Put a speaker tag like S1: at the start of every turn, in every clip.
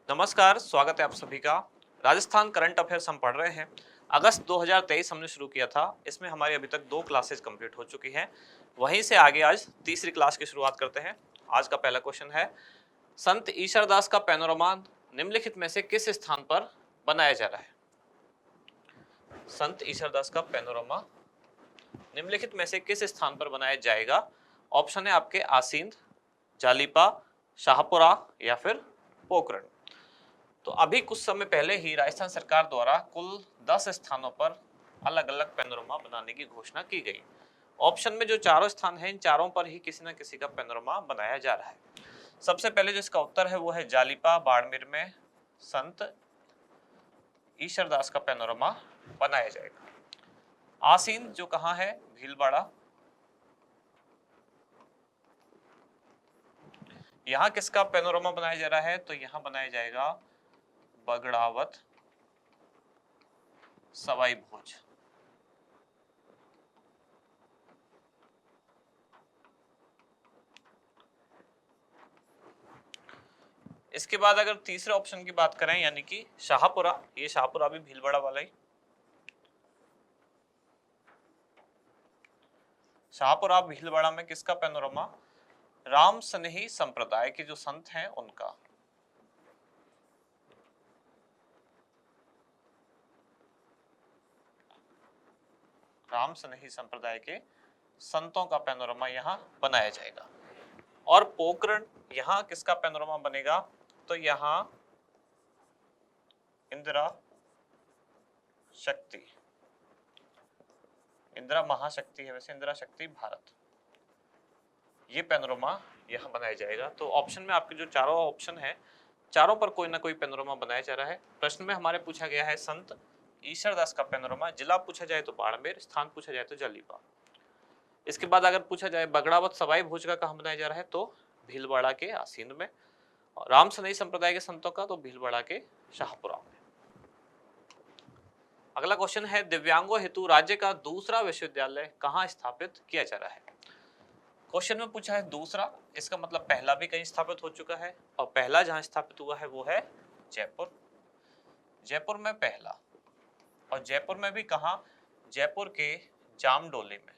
S1: नमस्कार, स्वागत है आप सभी का। राजस्थान करंट अफेयर्स हम पढ़ रहे हैं। अगस्त 2023 हमने शुरू किया था। इसमें हमारी अभी तक 2 क्लासेस कंप्लीट हो चुकी हैं। वहीं से आगे आज तीसरी क्लास की शुरुआत करते हैं। आज का पहला क्वेश्चन है, संत ईशरदास का पैनोरामा निम्नलिखित में से किस स्थान पर बनाया जा रहा है? संत ईशरदास का पैनोरामा निम्नलिखित में से किस स्थान पर बनाया जाएगा? ऑप्शन है आपके आसींद, जालिपा, शाहपुरा या फिर पोखरण। तो अभी कुछ समय पहले ही राजस्थान सरकार द्वारा कुल 10 स्थानों पर अलग अलग पैनोरमा बनाने की घोषणा की गई। ऑप्शन में जो चारों स्थान हैं, इन चारों पर ही किसी न किसी का पैनोरमा बनाया जा रहा है। सबसे पहले जो इसका उत्तर है वो है जालिपा, बाड़मेर में संत ईशरदास का पैनोरमा बनाया जाएगा। आसीन जो कहाँ है? भीलवाड़ा। यहाँ किसका पैनोरमा बनाया जा रहा है? तो यहाँ बनाया जाएगा बगड़ावत सवाई भोज। इसके बाद अगर तीसरे ऑप्शन की बात करें यानी कि शाहपुरा, ये शाहपुरा भी भीलवाड़ा वाला ही। शाहपुरा भीलवाड़ा में किसका पैनोरमा? राम सनेही संप्रदाय के जो संत हैं उनका। राम सनेही संप्रदाय के संतों का पैनोरमा यहाँ बनाया जाएगा। और पोखरण, यहाँ किसका पैनोरमा बनेगा? तो यहाँ इंदिरा शक्ति, इंदिरा महाशक्ति है वैसे, इंदिरा शक्ति भारत, ये पैनोरमा यहाँ बनाया जाएगा। तो ऑप्शन में आपके जो चारों ऑप्शन है, चारों पर कोई ना कोई पैनोरमा बनाया जा रहा है। प्रश्न में हमारे पूछा गया है संत ईशरदास का पैनोरमा, जिला पूछा जाए तो बाड़मेर, स्थान पूछा जाए तो जालिपा। इसके बाद अगर पूछा जाए बगड़ावत सवाई भोज का कहाँ बनाया जा रहा है, तो भीलवाड़ा के आसींद में। और राम सनेही संप्रदाय के संतों का तो भीलवाड़ा के शाहपुरा में। अगला क्वेश्चन है, दिव्यांगों हेतु राज्य का दूसरा विश्वविद्यालय कहाँ स्थापित किया जा रहा है? क्वेश्चन में पूछा है दूसरा, इसका मतलब पहला भी कहीं स्थापित हो चुका है, और पहला जहां स्थापित हुआ है वो है जयपुर। जयपुर में पहला, और जयपुर में भी कहां? जयपुर के जामडोली में।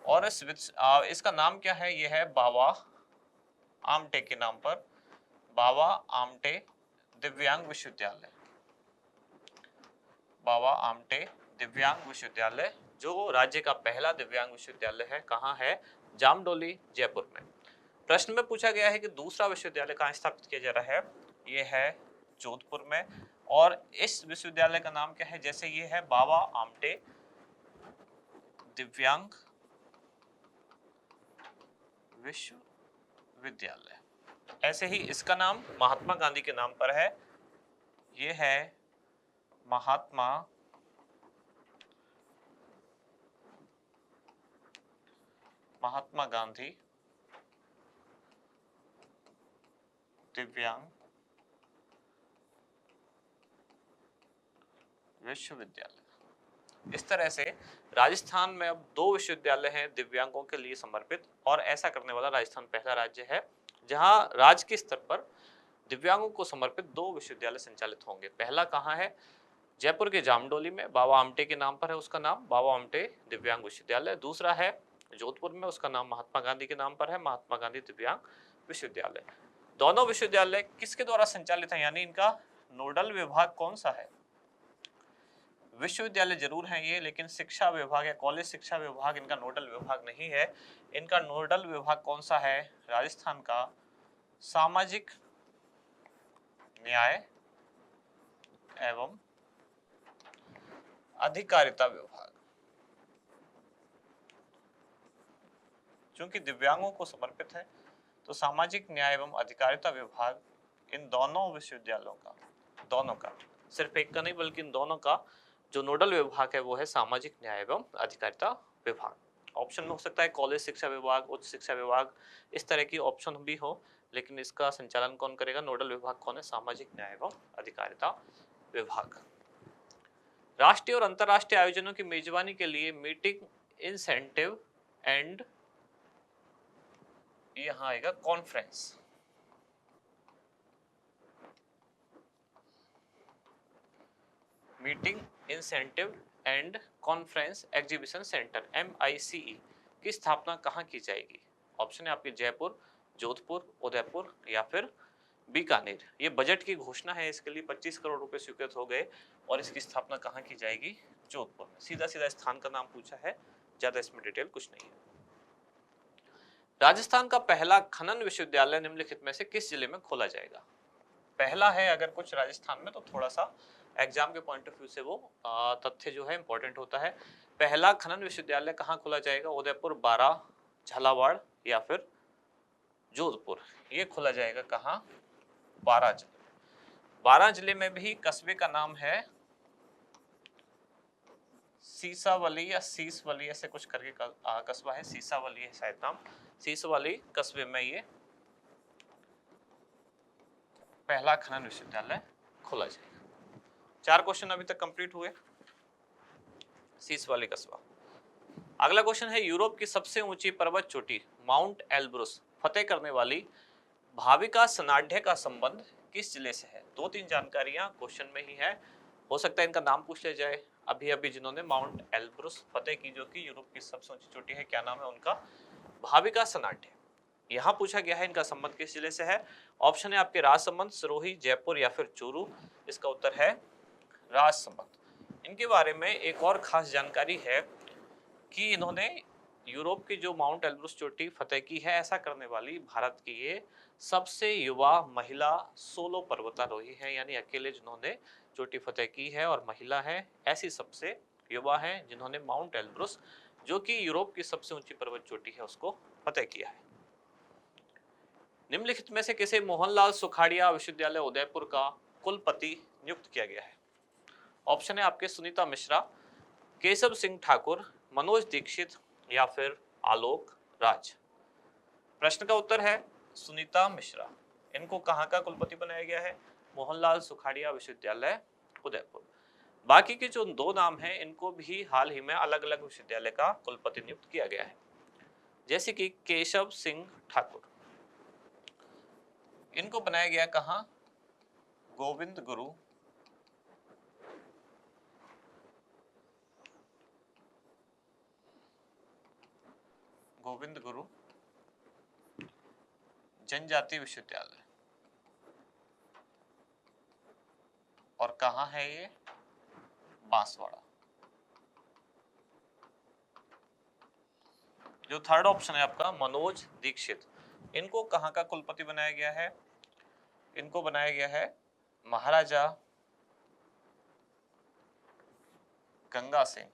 S1: और इसका नाम क्या है? यह है बाबा आमटे के नाम पर, बाबा आमटे दिव्यांग विश्वविद्यालय। बाबा आमटे दिव्यांग विश्वविद्यालय जो राज्य का पहला दिव्यांग विश्वविद्यालय है, कहाँ है? जामडोली, जयपुर में। प्रश्न में पूछा गया है कि दूसरा विश्वविद्यालय कहाँ स्थापित किया जा रहा है? ये है जोधपुर में। और इस विश्वविद्यालय का नाम क्या है? जैसे ये है बाबा आमटे दिव्यांग विश्वविद्यालय, ऐसे ही इसका नाम महात्मा गांधी के नाम पर है। ये है महात्मा गांधी दिव्यांग विश्वविद्यालय। इस तरह से राजस्थान में अब 2 विश्वविद्यालय हैं दिव्यांगों के लिए समर्पित, और ऐसा करने वाला राजस्थान पहला राज्य है जहां राज्य के स्तर पर दिव्यांगों को समर्पित 2 विश्वविद्यालय संचालित होंगे। पहला कहाँ है? जयपुर के जामडोली में, बाबा आमटे के नाम पर है उसका नाम, बाबा आमटे दिव्यांग विश्वविद्यालय। दूसरा है जोधपुर में, उसका नाम महात्मा गांधी के नाम पर है, महात्मा गांधी दिव्यांग विश्वविद्यालय। दोनों विश्वविद्यालय किसके द्वारा संचालित है, यानी इनका नोडल विभाग कौन सा है? विश्वविद्यालय जरूर है ये, लेकिन शिक्षा विभाग या कॉलेज शिक्षा विभाग इनका नोडल विभाग नहीं है। इनका नोडल विभाग कौन सा है? राजस्थान का सामाजिक न्याय एवं अधिकारिता विभाग। चूंकि दिव्यांगों को समर्पित है तो सामाजिक न्याय एवं अधिकारिता विभाग इन दोनों विश्वविद्यालयों का, दोनों का, सिर्फ एक का नहीं बल्कि इन दोनों का जो नोडल विभाग है वो है सामाजिक न्याय एवं अधिकारिता विभाग। ऑप्शन में हो सकता है कॉलेज शिक्षा विभाग, उच्च शिक्षा विभाग, इस तरह की ऑप्शन भी हो, लेकिन इसका संचालन कौन करेगा? नोडल विभाग कौन है? सामाजिक न्याय एवं अधिकारिता विभाग। राष्ट्रीय और अंतरराष्ट्रीय आयोजनों की मेजबानी के लिए मीटिंग, इंसेंटिव एंड, यहाँ आएगा conference. Meeting incentive and conference exhibition centre MICE की स्थापना कहाँ की जाएगी? ऑप्शन है आपके जयपुर, जोधपुर, उदयपुर या फिर बीकानेर। ये बजट की घोषणा है, इसके लिए 25 करोड़ रुपए स्वीकृत हो गए और इसकी स्थापना कहाँ की जाएगी? जोधपुर में। सीधा सीधा स्थान का नाम पूछा है, ज्यादा इसमें डिटेल कुछ नहीं है। राजस्थान का पहला खनन विश्वविद्यालय निम्नलिखित में से किस जिले में खोला जाएगा? पहला है अगर कुछ राजस्थान में, तो थोड़ा सा एग्जाम के पॉइंट ऑफ व्यू से वो तथ्य जो है इंपॉर्टेंट होता है। पहला खनन विश्वविद्यालय कहाँ खोला जाएगा? उदयपुर, बारां, झालावाड़ या फिर जोधपुर। ये खोला जाएगा कहाँ? बारां जिले में। बारां जिले में भी कस्बे का नाम है सीसावली या सीसवली, ऐसे कुछ करके कस्बा है, सीसावली है शायद नाम। सीसवली कस्बे में ये पहला खनन विश्वविद्यालय खोला जाएगा। 4 क्वेश्चन अभी तक कंप्लीट हुए। सीसवाली कस्बा। अगला क्वेश्चन है, यूरोप की सबसे ऊंची पर्वत चोटी माउंट एल्ब्रुस फतेह करने वाली भाविका सनाढ्य का संबंध किस जिले से है? 2-3 जानकारियां क्वेश्चन में ही है, हो सकता है इनका नाम पूछ लिया जाए। अभी अभी जिन्होंने माउंट एल्ब्रुस फतेह की, जो कि यूरोप की सबसे ऊंची चोटी है, क्या नाम है उनका? भाविका सनाढ्य। यहाँ पूछा गया है इनका संबंध किस जिले से है। ऑप्शन है आपके राजसमंद, सिरोही, जयपुर या फिर चूरू। इसका उत्तर है राजसमंद। इनके बारे में एक और खास जानकारी है कि इन्होंने यूरोप की जो माउंट एल्ब्रुस चोटी फतेह की है, ऐसा करने वाली भारत की ये सबसे युवा महिला सोलो पर्वतारोही है, यानी अकेले जिन्होंने चोटी फतेह की है और महिला है, ऐसी सबसे युवा है जिन्होंने माउंट एल्ब्रुस, जो कि यूरोप की सबसे ऊंची पर्वत चोटी है, उसको फतेह किया है। निम्नलिखित में से किसे मोहनलाल सुखाड़िया विश्वविद्यालय उदयपुर का कुलपति नियुक्त किया गया है? ऑप्शन है आपके सुनीता मिश्रा, केशव सिंह ठाकुर, मनोज दीक्षित या फिर आलोक राज। प्रश्न का उत्तर है सुनीता मिश्रा। इनको कहाँ का कुलपति बनाया गया है? मोहनलाल सुखाड़िया विश्वविद्यालय उदयपुर। बाकी के जो 2 नाम हैं, इनको भी हाल ही में अलग अलग विश्वविद्यालय का कुलपति नियुक्त किया गया है, जैसे कि केशव सिंह ठाकुर, इनको बनाया गया कहाँ? गोविंद गुरु जनजाति विश्वविद्यालय। और कहाँ है ये? बांसवाड़ा। जो थर्ड ऑप्शन है आपका मनोज दीक्षित, इनको कहाँ का कुलपति बनाया गया है? इनको बनाया गया है महाराजा गंगा सिंह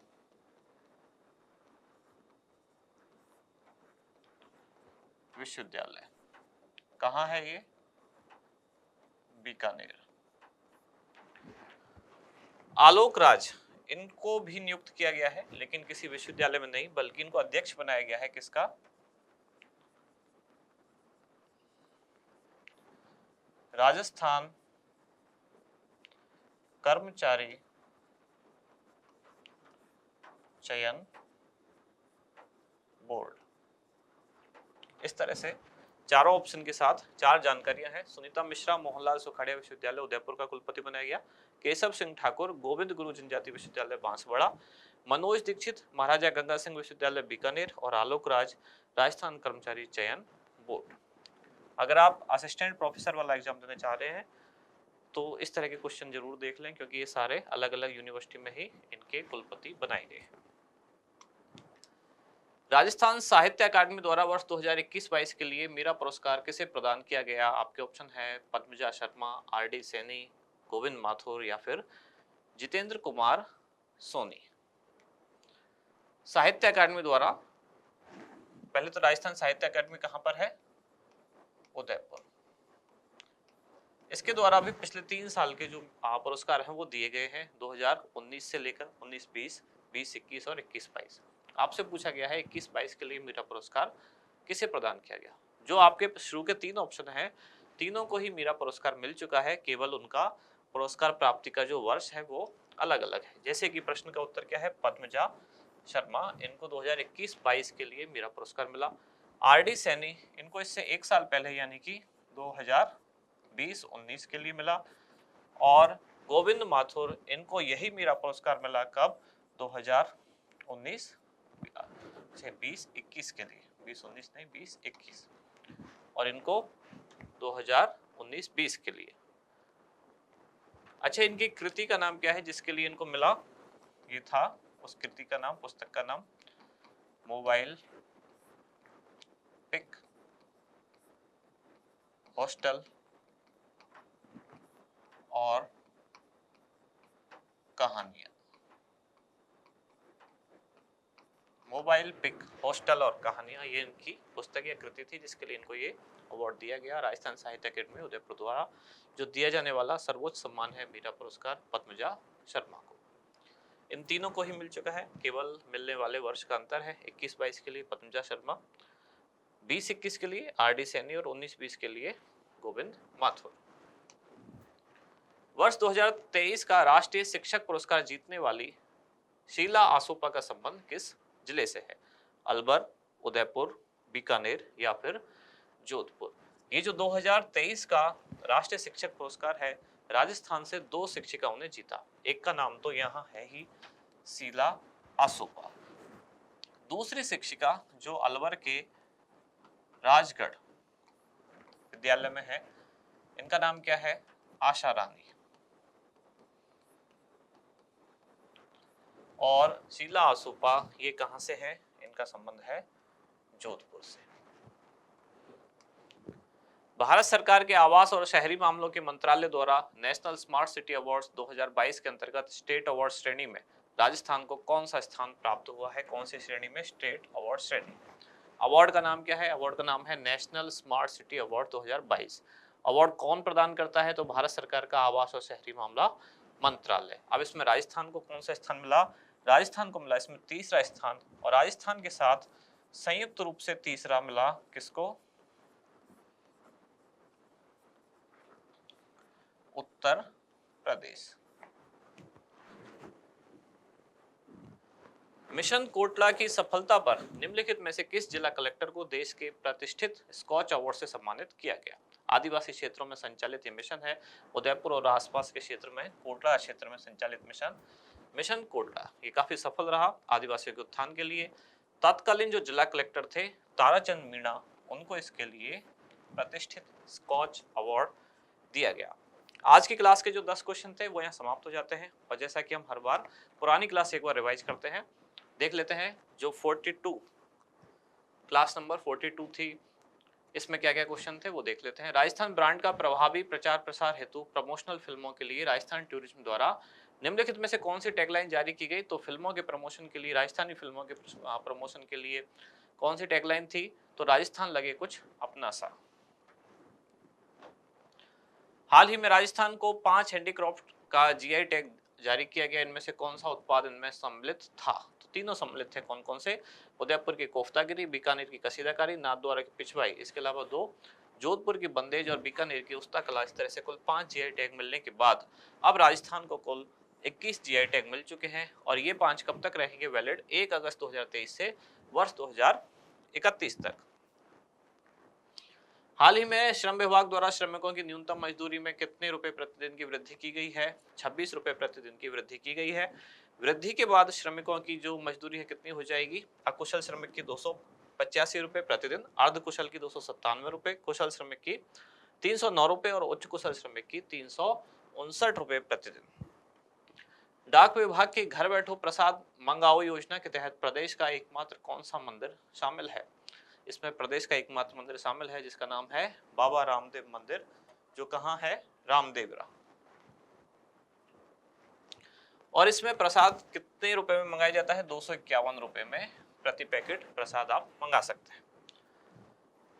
S1: विश्वविद्यालय। कहाँ है ये? बीकानेर। आलोक राज, इनको भी नियुक्त किया गया है, लेकिन किसी विश्वविद्यालय में नहीं, बल्कि इनको अध्यक्ष बनाया गया है किसका? राजस्थान कर्मचारी चयन बोर्ड। इस तरह से चारों ऑप्शन के साथ 4 जानकारियां हैं। सुनीता मिश्रा मोहनलाल सुखाड़िया विश्वविद्यालय उदयपुर का कुलपति बनाया गया, केशव सिंह ठाकुर गोविंद गुरु जनजाति विश्वविद्यालय बांसवाड़ा, मनोज दीक्षित महाराजा गंगा सिंह विश्वविद्यालय बीकानेर और आलोक राज राजस्थान कर्मचारी चयन बोर्ड। अगर आप असिस्टेंट प्रोफेसर वाला एग्जाम देने चाह रहे हैं तो इस तरह के क्वेश्चन जरूर देख लें, क्योंकि ये सारे अलग अलग यूनिवर्सिटी में ही इनके कुलपति बनाए गए हैं। राजस्थान साहित्य अकादमी द्वारा वर्ष 2021-22 के लिए मीरा पुरस्कार किसे प्रदान किया गया? आपके ऑप्शन है पद्मजा शर्मा, RD सैनी, गोविंद माथुर या फिर जितेंद्र कुमार सोनी। साहित्य अकादमी द्वारा, पहले तो राजस्थान साहित्य अकादमी कहां पर है? उदयपुर। इसके द्वारा भी पिछले 3 साल के जो पुरस्कार हैं वो दिए गए हैं, 2019 से लेकर 19-20, 20-21 और 21-22। आपसे पूछा गया है 21-22 के लिए मीरा पुरस्कार किसे प्रदान किया गया? जो आपके शुरू के 3 ऑप्शन हैं, तीनों को ही मीरा पुरस्कार मिल चुका है, केवल उनका पुरस्कार प्राप्ति का जो वर्ष है वो अलग अलग है। जैसे कि प्रश्न का उत्तर क्या है? पद्मजा शर्मा, इनको 2021-22 के लिए मीरा पुरस्कार मिला। RD सैनी, इनको इससे 1 साल पहले यानी कि 2020-19 के लिए मिला। और गोविंद माथुर, इनको यही मीरा पुरस्कार मिला कब? 2019 से 20-21 के लिए, 20-19 नहीं 20-21, और इनको 2019-20 के लिए। अच्छा, इनकी कृति का नाम क्या है जिसके लिए इनको मिला? ये था उस कृति का नाम, पुस्तक का नाम मोबाइल पिक हॉस्टल और कहानियां। मोबाइल पिक हॉस्टल और कहानियां, ये इनकी पुस्तक या कृति थी जिसके लिए इनको ये अवार्ड दिया गया। राजस्थान साहित्य अकेडमी उदयपुर द्वारा जो दिया जाने वाला सर्वोच्च सम्मान है मीरा पुरस्कार पद्मजा शर्मा को। इन तीनों को ही मिल चुका है, केवल मिलने वाले वर्ष का अंतर है। 21-22 के लिए पद्मजा शर्मा, 20-21 के लिए आर डी सैनी और 19-20 के लिए गोविंद माथुर। वर्ष 2023 का राष्ट्रीय शिक्षक पुरस्कार जीतने वाली शीला आसोपा का संबंध किस जिले से है? अलवर, उदयपुर, बीकानेर या फिर जोधपुर। ये जो 2023 का राष्ट्रीय शिक्षक पुरस्कार है, राजस्थान से 2 शिक्षिकाओं ने जीता। एक का नाम तो यहाँ है ही, शीला आसोपा। दूसरी शिक्षिका जो अलवर के राजगढ़ विद्यालय में है, इनका नाम क्या है? आशा रानी। और शीला आसोपा ये कहां से है? इनका संबंध है जोधपुर से। भारत सरकार के आवास और शहरी मामलों के मंत्रालय द्वारा नेशनल स्मार्ट सिटी अवार्ड्स 2022 के अंतर्गत स्टेट अवार्ड श्रेणी में राजस्थान को कौन सा स्थान प्राप्त हुआ है? कौन सी श्रेणी में? स्टेट अवार्ड श्रेणी। अवार्ड का नाम क्या है? अवार्ड का नाम है national smart city award 2022। Award कौन प्रदान करता है? तो भारत सरकार का आवास और शहरी मामला मंत्रालय। अब इसमें राजस्थान को कौन सा स्थान मिला? राजस्थान को मिला इसमें तीसरा स्थान, और राजस्थान के साथ संयुक्त रूप से तीसरा मिला किसको? उत्तर प्रदेश। मिशन कोटला की सफलता पर निम्नलिखित में से किस जिला कलेक्टर को देश के प्रतिष्ठित स्कॉच अवार्ड से सम्मानित किया गया? आदिवासी क्षेत्रों में संचालित ये मिशन है। उदयपुर और आसपास के क्षेत्र में, कोटला क्षेत्र में संचालित मिशन कोटला ये काफी सफल रहा आदिवासियों के उत्थान के लिए। तत्कालीन जो जिला कलेक्टर थे ताराचंद मीणा, उनको इसके लिए प्रतिष्ठित स्कॉच अवार्ड दिया गया। आज की क्लास के जो 10 क्वेश्चन थे वो यहाँ समाप्त हो जाते हैं, और जैसा कि हम हर बार पुरानी क्लास एक बार रिवाइज करते हैं, देख लेते हैं। जो 42 क्लास नंबर 42 थी, इसमें क्या क्या क्वेश्चन थे वो देख लेते हैं। राजस्थान ब्रांड का प्रभावी प्रचार प्रसार हेतु प्रमोशनल फिल्मों के लिए राजस्थान टूरिज्म द्वारा निम्नलिखित में से कौन सी टैगलाइन जारी की गई? तो फिल्मों के प्रमोशन के लिए, राजस्थानी फिल्मों के प्रमोशन के लिए कौन सी टैगलाइन थी? तो राजस्थान लगे कुछ अपना सा। हाल ही में राजस्थान को 5 हैंडीक्राफ्ट का जीआई टैग जारी किया गया। इनमें से कौन सा उत्पाद इनमें सम्मिलित था? तो तीनों सम्मिलित थे। कौन कौन से? उदयपुर की कोफ्तागिरी, बीकानेर की कसीदाकारी, नाथद्वारा की पिछवाई, इसके अलावा 2 जोधपुर की बंदेज और बीकानेर की उस्ता कला। इस तरह से कुल 5 जीआई टैग मिलने के बाद अब राजस्थान को कुल 21 जीआई टैग मिल चुके हैं, और ये 5 कब तक रहेंगे वैलिड? 1 अगस्त 2023 से वर्ष 2031 तक। हाल ही में श्रम विभाग द्वारा श्रमिकों की न्यूनतम मजदूरी में कितने रुपए प्रतिदिन की वृद्धि की गई है? 26 रुपए प्रतिदिन की वृद्धि की गई है। वृद्धि के बाद श्रमिकों की जो मजदूरी है कितनी हो जाएगी? अकुशल श्रमिक की 285 रुपए प्रतिदिन, अर्धकुशल की 297 रुपए, कुशल श्रमिक की 309 रुपए और उच्च कुशल श्रमिक की 359 रुपए प्रतिदिन। डाक विभाग की घर बैठो प्रसाद मंगाओ योजना के तहत प्रदेश का एकमात्र कौन सा मंदिर शामिल है? इसमें प्रदेश का एकमात्र मंदिर शामिल है जिसका नाम है बाबा रामदेव मंदिर, जो कहाँ है? रामदेवरा। और इसमें प्रसाद कितने रुपए में मंगाया जाता है? 251 रुपए में प्रति पैकेट प्रसाद आप मंगा सकते हैं।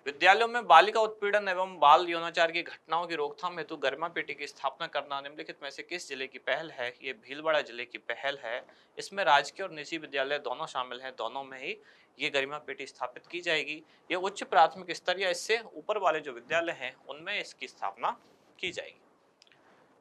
S1: विद्यालयों में बालिका उत्पीड़न एवं बाल यौनाचार की घटनाओं की रोकथाम हेतु गरिमा पेटी की स्थापना करना निम्नलिखित में से किस जिले की पहल है? ये भीलवाड़ा जिले की पहल है। इसमें राजकीय और निजी विद्यालय दोनों शामिल हैं, दोनों में ही ये गरिमा पेटी स्थापित की जाएगी। ये उच्च प्राथमिक स्तर या इससे ऊपर वाले जो विद्यालय हैं उनमें इसकी स्थापना की जाएगी।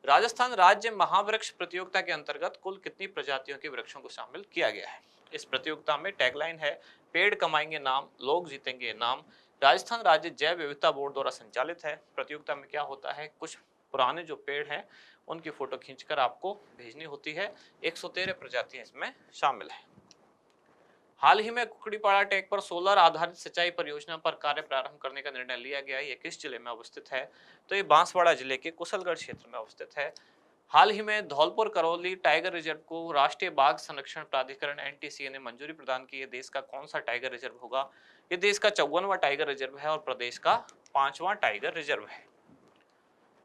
S1: राजस्थान राज्य महावृक्ष प्रतियोगिता के अंतर्गत कुल कितनी प्रजातियों के वृक्षों को शामिल किया गया है? इस प्रतियोगिता में टैगलाइन है पेड़ कमाएंगे नाम, लोग जीतेंगे नाम। राजस्थान राज्य जैव विविधता बोर्ड द्वारा संचालित है। प्रतियोगिता में क्या होता है? कुछ पुराने जो पेड़ हैं उनकी फोटो खींचकर आपको भेजनी होती है। 113 प्रजातियां इसमें शामिल है। हाल ही में कुकड़ीपाड़ा टेक पर सोलर आधारित सिंचाई परियोजना पर कार्य प्रारंभ करने का निर्णय लिया गया है। ये किस जिले में अवस्थित है? तो ये बांसवाड़ा जिले के कुशलगढ़ क्षेत्र में अवस्थित है। हाल ही में धौलपुर करौली टाइगर रिजर्व को राष्ट्रीय बाघ संरक्षण प्राधिकरण एनटीसीए ने मंजूरी प्रदान की है। देश का कौन सा टाइगर रिजर्व होगा? ये देश का 54वां टाइगर रिजर्व है और प्रदेश का 5वां टाइगर रिजर्व है।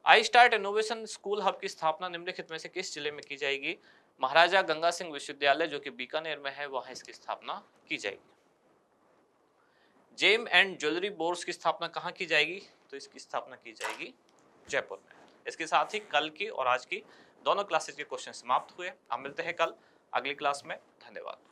S1: I start innovation school hub की स्थापना निम्नलिखित में से किस जिले में की जाएगी? महाराजा गंगा सिंह विश्वविद्यालय जो कि बीकानेर में है, वहां इसकी स्थापना की जाएगी। जेम एंड ज्वेलरी बोर्ड्स की स्थापना कहां की जाएगी? तो इसकी स्थापना की जाएगी जयपुर में। इसके साथ ही कल की और आज की दोनों क्लासेस के क्वेश्चन समाप्त हुए। हम मिलते हैं कल अगली क्लास में। धन्यवाद।